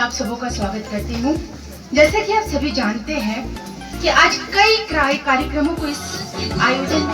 आप सबों का स्वागत करती हूँ। जैसे कि आप सभी जानते हैं कि आज कई कार्यक्रमों को इस आयोजन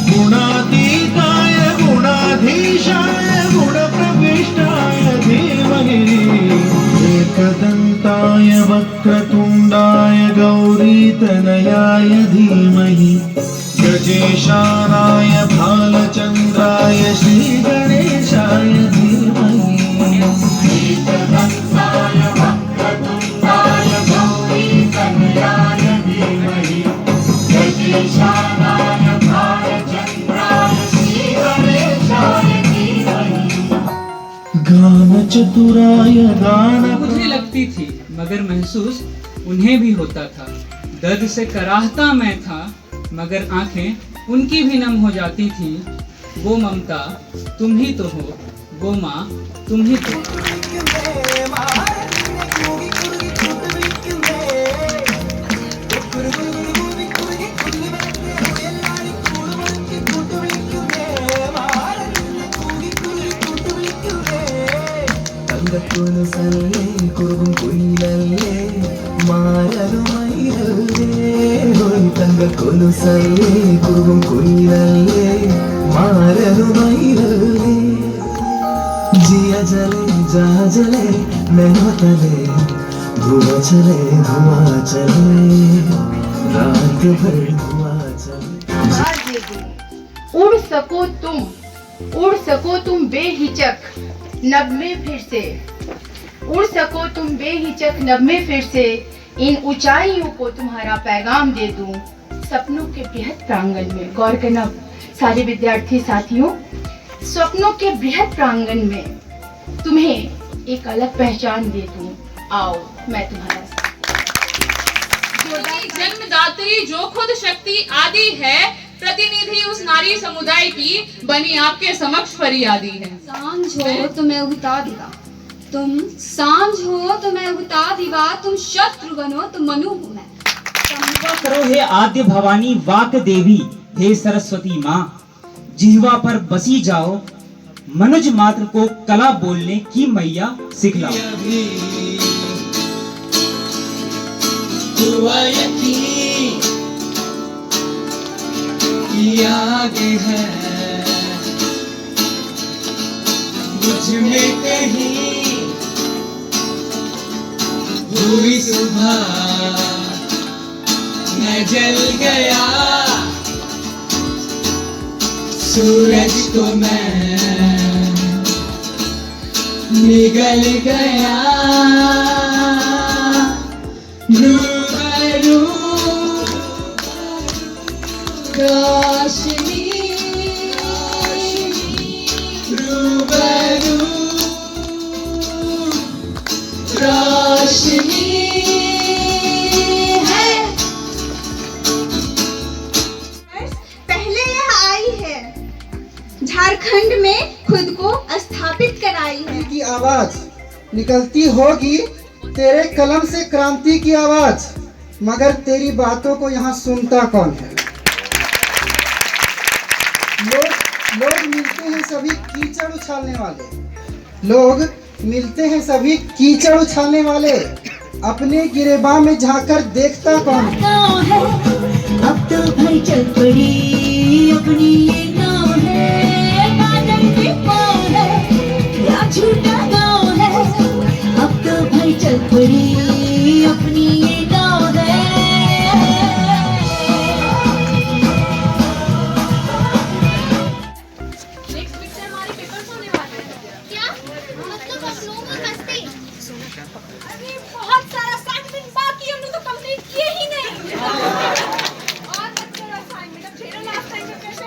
गुणातीताय गुणाधीशाय गुणप्रविष्टाय धीमहि एकदन्ताय वक्रतुण्डाय गौरीतनयाय धीमहि गजेशानाय भालचन्द्राय श्रीगणेशाय धीमहि एकदन्ताय वक्रतुण्डाय गौरीतनयाय धीमहि गजेशानाय भालचन्द्राय श्रीगणेशाय धीमहि गान चतुराय गान। मुझे लगती थी मगर महसूस उन्हें भी होता था। दर्द से कराहता मैं था मगर आंखें उनकी भी नम हो जाती थी। वो ममता तुम ही तो हो, वो माँ तुम ही तो हो। കൊലുസല്ലേ കുറുകും കുയിലല്ലേ മാരരുമയിലല്ലേ ഹോയ് തങ്ക കൊലുസല്ലേ കുറുകും കുയിലല്ലേ മാരരുമയിലല്ലേ जिया जले जहाँ जले नैनो तले धुआं चले रात भर धुआं चले। आवाज दे दूं, उड़ सको तुम बेहिचक नभ में फिर से, उड़ सको तुम बेहिचक नभ में फिर से, इन ऊंचाइयों को तुम्हारा पैगाम दे दूं। सपनों के बृहद प्रांगण में, गौर करना सारे विद्यार्थी साथियों, सपनों के बृहद प्रांगण में तुम्हें एक अलग पहचान दे दूं। आओ मैं तुम्हारा जन्मदात्री जो खुद शक्ति आदि है, प्रतिनिधि उस नारी समुदाय की बनी आपके समक्ष फरियादी है। सांझ हो तो मैं उगता दिवा, तुम सांझ हो तो मैं उगता दिवा, तुम शत्रु बनो तो मनु हूँ मैं। कृपा करो हे आद्य भवानी वाक देवी, हे सरस्वती माँ जिह्वा पर बसी जाओ, मनुज मात्र को कला बोलने की मैया सिखलाओ। आगे है मुझ में कहीं हुई सुबह मैं जल गया, सूरज को मैं निगल गया, रूबरू रोशनी रूबरू रोशनी है। पहले यह आई है, झारखंड में खुद को स्थापित कराई है। की आवाज निकलती होगी तेरे कलम से क्रांति की आवाज, मगर तेरी बातों को यहाँ सुनता कौन है? लोग मिलते हैं सभी कीचड़ उछालने वाले, लोग मिलते हैं सभी कीचड़ उछालने वाले, अपने गिरेबान में झांककर देखता कौन है? अब तो भाई चल पड़ी अपनी ये नाव है, बादल की पाँव है या झूठा गाँव है, अब तो भाई चल पड़ी अपनी ये नाव है। नेक्स्ट पिक्चर हमारे पेपर्स होने वाले हैं। क्या मतलब आप लोगों को मस्ती? अरे बहुत सारा असाइनमेंट बाकी, हमने तो कंप्लीट किए ही नहीं। और अच्छा असाइनमेंट अब 0 लास्ट टाइम का कैसे?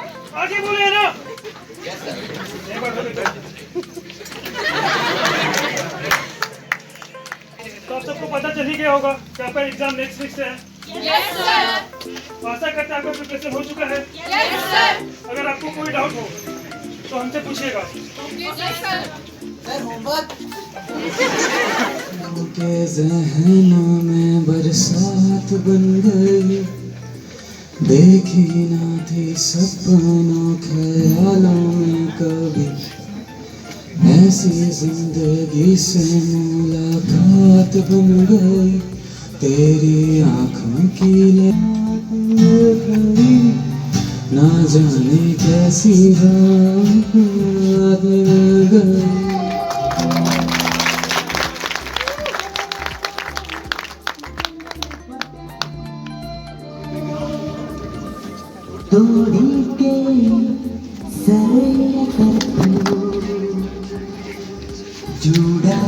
तो आप सबको पता चल ही गया होगा कि आपका एग्जाम नेक्स्ट वीक से है। आशा करते हैं आपका प्रिपरेशन हो चुका है। अगर आपको कोई डाउट हो तो हमसे पूछिएगा। के ज़हनों में बरसात बन गई, देखी ना थी सपनों ख्यालों में कभी, ऐसी जिंदगी से मुलाकात बन गई, तेरी आँखों की लगी, ना जाने कैसी बात बन गई। तोड़ी के सरे पर जुड़ा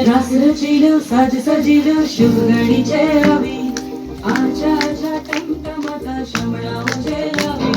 रास रचिलो साज सजिलो शुभ घडीचे रवी आजा आजा टमटमाता श्रवणाचे रवी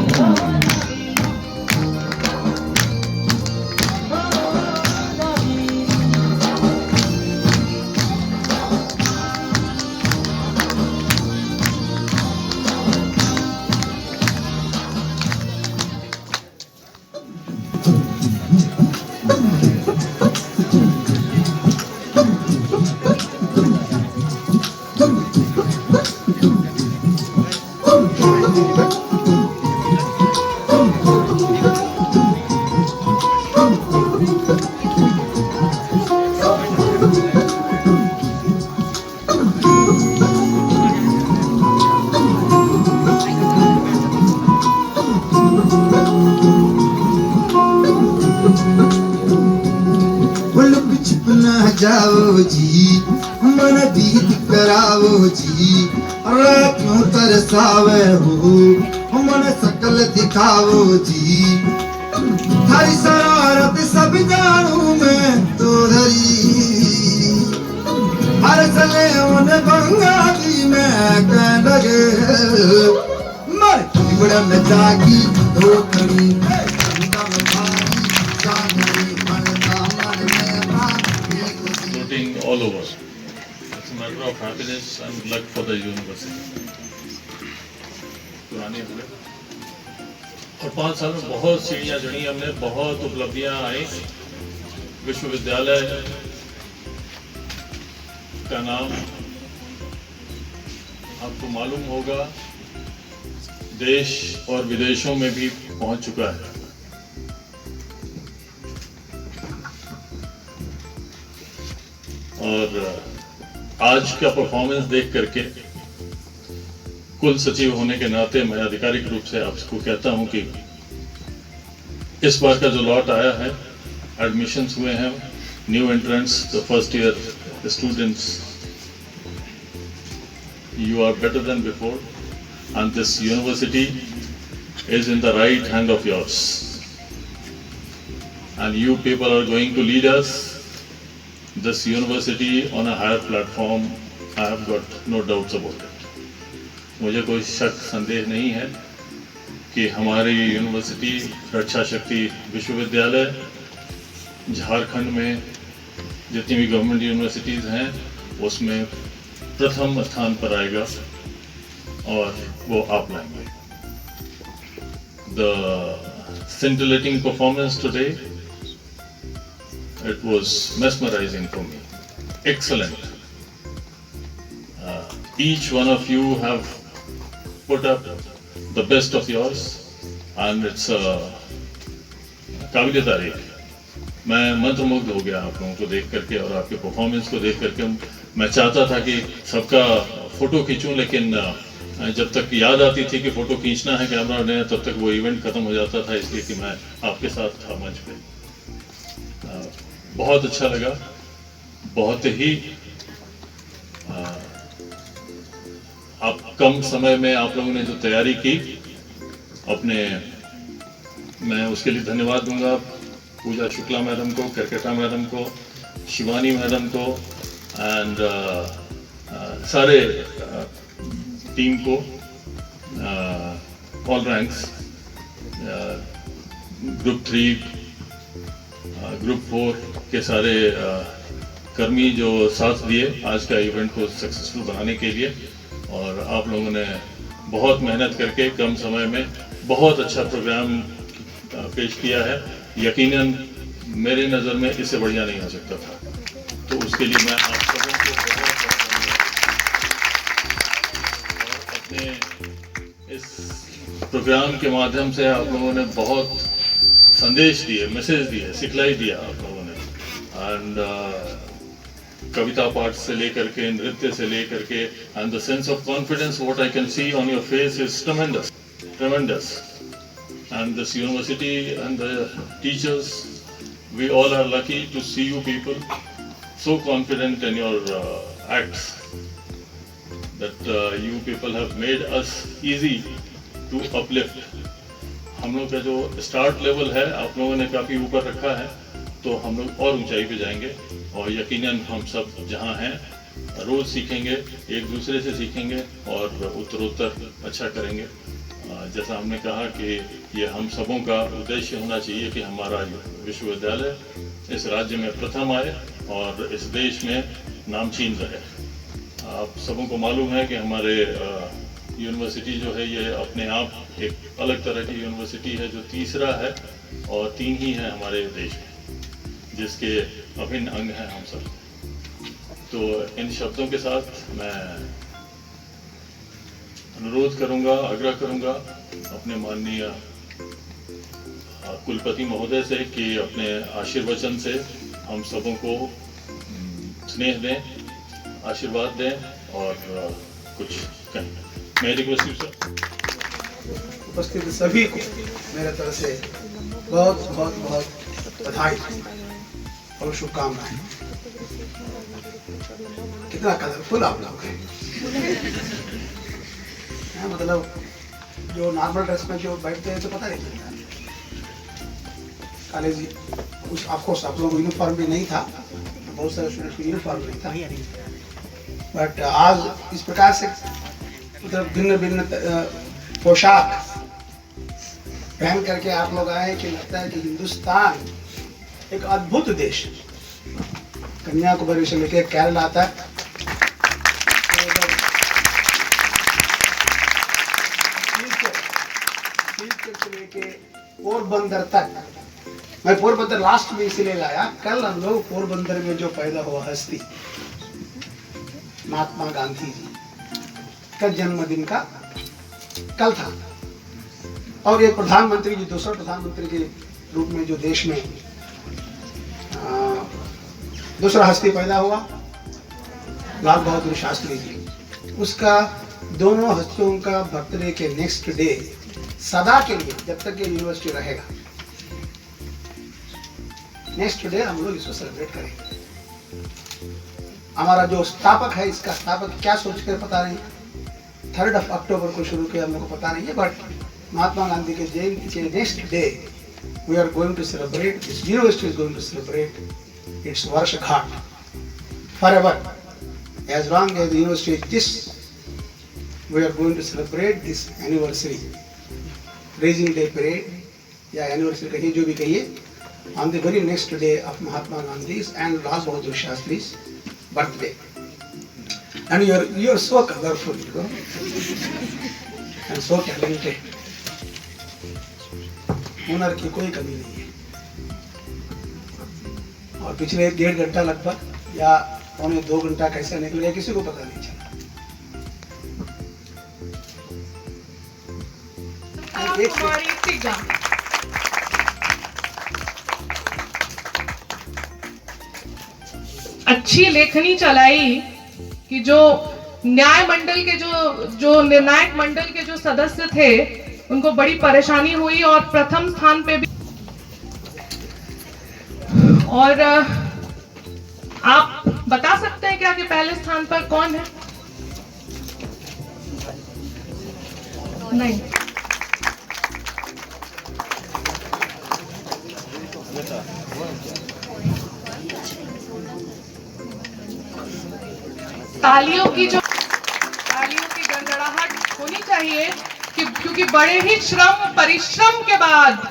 जाओ जी मन बीत कराओ जी रातों तरसावे हो मन सकल दिखाओ जी थारी शरारत सब जानू मैं तो धरी हर चले उन बंगाली में कह लगे मर बड़ा में जागी दो खड़ी all over. It's a matter of happiness and luck for the university. पुरानी हो गए और 5 साल में बहुत सीढ़ियाँ चढ़ी हमने, बहुत उपलब्धियाँ आई। विश्वविद्यालय का नाम आपको मालूम होगा देश और विदेशों में भी पहुंच चुका है। और आज का परफॉर्मेंस देख करके कुल सचिव होने के नाते मैं आधिकारिक रूप से आपको कहता हूं कि इस बार का जो लॉट आया है, एडमिशंस हुए हैं, new entrants, the first year students, you are better than before and this university is in the right hand of yours and you people are going to lead us this university on a higher platform. I have got no doubts about it. मुझे कोई शक संदेह नहीं है कि हमारी university रक्षा शक्ति विश्वविद्यालय झारखंड में जितनी भी गवर्नमेंट यूनिवर्सिटीज़ हैं उसमें प्रथम स्थान पर आएगा और वो आप लाएंगे। The scintillating performance today, it was mesmerizing for me. Excellent. Each one of you have put up the best of yours and it's काबिल तारीफ। मैं मंत्रमुग्ध हो गया आप लोगों को देख करके और आपके परफॉर्मेंस को देख करके। मैं चाहता था कि सबका फोटो खींचूं, लेकिन जब तक याद आती थी कि फोटो खींचना है कैमरा ने, तब तक वो इवेंट खत्म हो जाता था, इसलिए कि मैं आपके साथ था मंच पे। बहुत अच्छा लगा, बहुत ही आप कम समय में आप लोगों ने जो तैयारी की अपने, मैं उसके लिए धन्यवाद दूंगा पूजा शुक्ला मैडम को, करकेटा मैडम को, शिवानी मैडम को एंड सारे टीम को, ऑल रैंक्स, ग्रुप 3, ग्रुप 4 के सारे कर्मी जो साथ दिए आज का इवेंट को सक्सेसफुल बनाने के लिए। और आप लोगों ने बहुत मेहनत करके कम समय में बहुत अच्छा प्रोग्राम पेश किया है। यकीनन मेरे नज़र में इससे बढ़िया नहीं हो सकता था, तो उसके लिए मैं आप सबों को बहुत अपने इस प्रोग्राम के माध्यम से आप लोगों ने बहुत संदेश दिए, मैसेज दिए, सिखलाई दिया आप लोगों ने। एंड कविता पाठ से लेकर के, नृत्य से लेकर के, and the sense of confidence what I can see on your face is ट्रेमेंडस, ट्रेमेंडस। And this university and the teachers, we all are lucky to see you people so confident in your acts that you people have made us easy to uplift. हम लोग का जो start level है आप लोगों ने काफ़ी ऊपर रखा है, तो हम लोग और ऊंचाई पे जाएंगे। और यकीनन हम सब जहाँ हैं रोज़ सीखेंगे, एक दूसरे से सीखेंगे और उत्तरोत्तर अच्छा करेंगे। जैसा हमने कहा कि ये हम सबों का उद्देश्य होना चाहिए कि हमारा विश्वविद्यालय इस राज्य में प्रथम आए और इस देश में नामचीन रहे। आप सबों को मालूम है कि हमारे यूनिवर्सिटी जो है ये अपने आप एक अलग तरह की यूनिवर्सिटी है जो तीसरा है और 3 ही है हमारे देश में, जिसके अभिन्न अंग हैं हम सब। तो इन शब्दों के साथ मैं अनुरोध करूंगा, आग्रह करूंगा अपने माननीय कुलपति महोदय से कि अपने आशीर्वचन से हम सबों को स्नेह दें, आशीर्वाद दें और कुछ कहें। मैं रिक्वेस्ट यू सर। उपस्थित सभी को मेरे तरफ से बहुत बहुत बहुत बधाई और शुभकामनाएं। कितना कलरफुल आप लोग हैं। मतलब जो नॉर्मल ड्रेस में जो बैठते हैं तो पता नहीं चलता। कॉलेज कुछ ऑफकोर्स आप लोगों को यूनिफॉर्म भी नहीं था, बहुत सारे स्टूडेंट्स को यूनिफॉर्म नहीं था, बट आज इस प्रकार से मतलब भिन्न भिन्न पोशाक पहन करके आप लोग आए कि लगता है कि हिंदुस्तान एक अद्भुत देश, कन्याकुमारी से लेकर केरला तक, से लेके पोरबंदर तक। मैं पोरबंदर लास्ट में इसीलिए लाया, कल हम लोग पोरबंदर में जो पैदा हुआ हस्ती महात्मा गांधी जी का जन्मदिन का कल था, और ये प्रधानमंत्री जी दूसरा प्रधानमंत्री के रूप में जो देश में दूसरा हस्ती पैदा हुआ, लाल बहादुर शास्त्री जी, उसका दोनों हस्तियों का बर्थडे के नेक्स्ट डे सदा के लिए जब तक ये यूनिवर्सिटी रहेगा, नेक्स्ट डे हम लोग इसको सेलिब्रेट करेंगे। हमारा जो स्थापक है, इसका स्थापक क्या सोचकर पता नहीं, 3 अक्टूबर को शुरू किया, हम लोग को पता नहीं है, बट महात्मा गांधी के जयंती के next day we are going to celebrate, this university is going to celebrate its वर्षगांठ forever. As long as the university exists, we are going to celebrate this anniversary, raising day parade या anniversary कहिए जो भी कहिए, on the very next day of Mahatma Gandhi's and Lal Bahadur Shastri's birthday. And you are so colorful, you know, and so talented. हुनर की कोई कमी नहीं है। और पिछले 1.5 घंटा लगभग या 1.25 घंटा कैसे निकल गया किसी को पता नहीं चला। अच्छी लेखनी चलाई कि जो न्याय मंडल के जो निर्णायक मंडल के जो सदस्य थे उनको बड़ी परेशानी हुई और प्रथम स्थान पे भी, और आप बता सकते हैं क्या कि पहले स्थान पर कौन है? नहीं, तालियों की गड़गड़ाहट होनी चाहिए क्योंकि बड़े ही परिश्रम के बाद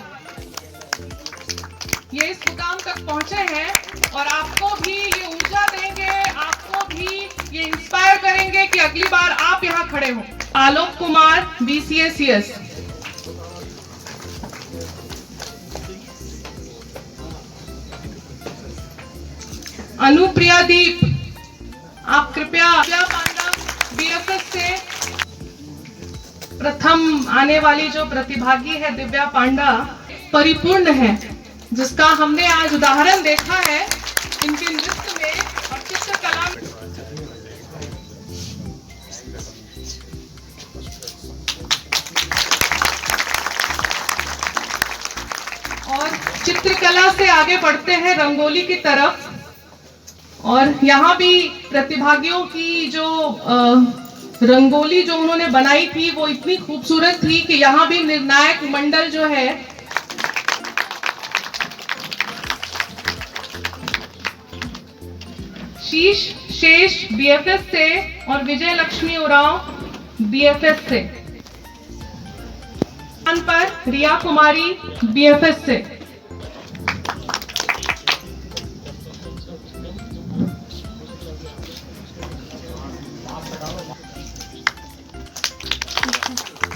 ये इस मुकाम तक पहुंचे हैं, और आपको भी ये ऊर्जा देंगे, आपको भी ये इंस्पायर करेंगे कि अगली बार आप यहाँ खड़े हो। आलोक कुमार, BCA-CS। अनुप्रिया दीप, आप कृपया पांडा BFS से प्रथम आने वाली जो प्रतिभागी है दिव्या पांडा परिपूर्ण है, जिसका हमने आज उदाहरण देखा है इनके नृत्य में और चित्रकला में। और चित्रकला से आगे बढ़ते हैं रंगोली की तरफ, और यहाँ भी प्रतिभागियों की जो रंगोली जो उन्होंने बनाई थी वो इतनी खूबसूरत थी कि यहाँ भी निर्णायक मंडल जो है शीश शेष बीएफएस से और विजय लक्ष्मी उरांव बीएफएस से। स्थान पर रिया कुमारी बीएफएस से।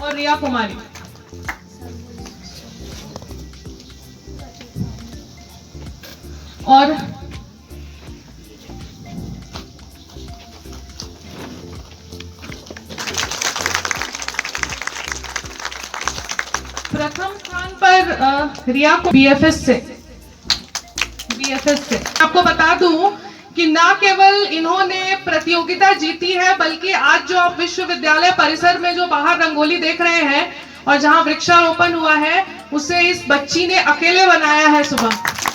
और रिया कुमारी। और प्रथम स्थान पर रिया को बीएफएस से। आपको बता दूं कि ना केवल इन्होंने प्रतियोगिता जीती है, बल्कि आज जो आप विश्वविद्यालय परिसर में जो बाहर रंगोली देख रहे हैं और जहां वृक्षारोपण हुआ है, उसे इस बच्ची ने अकेले बनाया है सुबह।